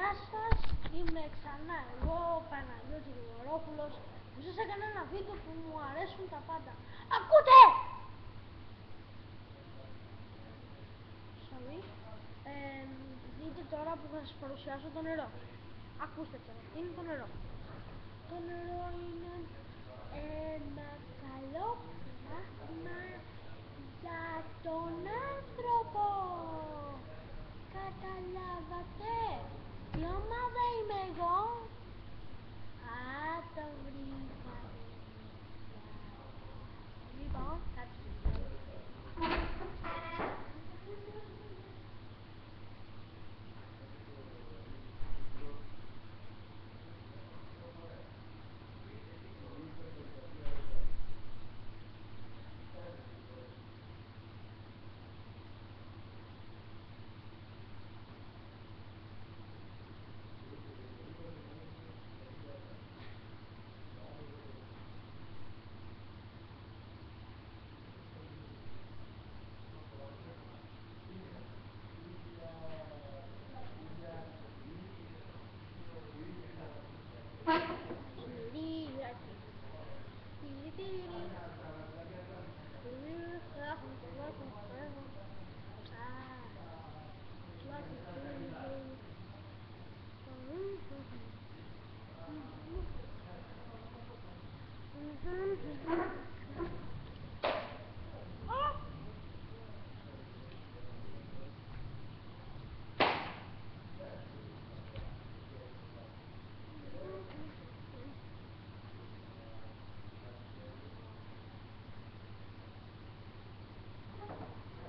Γεια σας, είμαι ξανά εγώ, ο Παναγιώτης Γρηγορόπουλος, που σας έκανα ένα βίντεο που μου αρέσουν τα πάντα. Ακούτε! Sorry. Δείτε τώρα που θα σας παρουσιάσω το νερό. Ακούστε τώρα, τι είναι το νερό. Το νερό είναι ένα καλό πράγμα για τον άνθρωπο. Καταλάβατε? Τι ομάδα είμαι εγώ? Το βρήκα. Λοιπόν,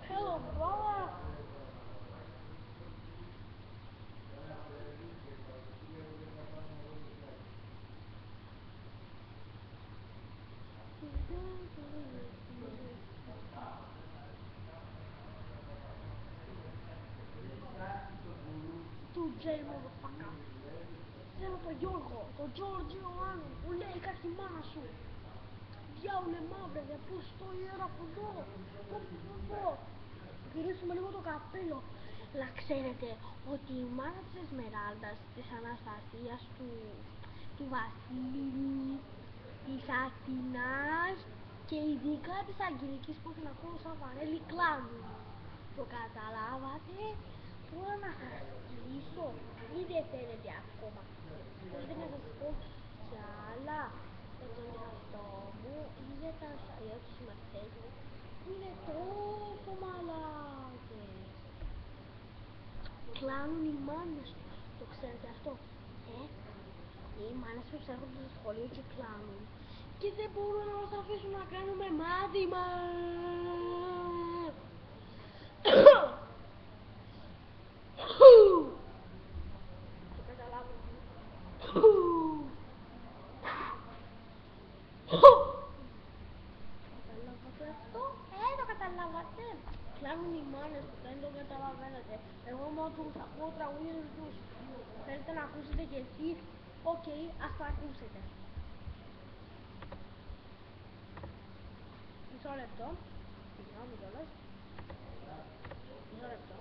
hello, brother. Του Τζέι μοδοφάκα. Θέλω τον Γιώργο, τον Τζόρτζι Ιωάννου, που λέει κάτι μάνα σου. Διάολε μαύρε, δε πού στο ιερά φουντό. Πω. Γυρίσουμε λίγο το καπέλο. Να ξέρετε ότι η μάνα της Εσμεράλδας, της Αναστασίας, του Βασίλη, της Αθηνάς και ειδικά της Αγγελικής που την ακούω σαν φανέλη κλάνουν. Το καταλάβατε? Τώρα να σας κλείσω ή δεν θέλετε ακόμα? Θέλετε να σας πω κι άλλα για τον εαυτό μου ή για τους συμμαθητές μου που είναι τόσο μαλάκες? Κλάνουν οι μάνες τους, το ξέρετε αυτό? Οι μάνες τους έρχονται στο σχολείο και κλάνουν και δεν μπορούν να μας αφήσουν να κάνουμε μάθημα. Το καταλάβω. Καταλάβατε αυτό? Το καταλάβατε? Κλάνουν οι μάνες τους, δεν το καταλαβαίνετε. Εγώ μόνο τους ακούω τραγούδια τους. Θέλετε να ακούσετε κι εσείς? Οκ, ας τα ακούσετε. Μισό λεπτό. Συγγνώμη κιόλας. Μισό λεπτό.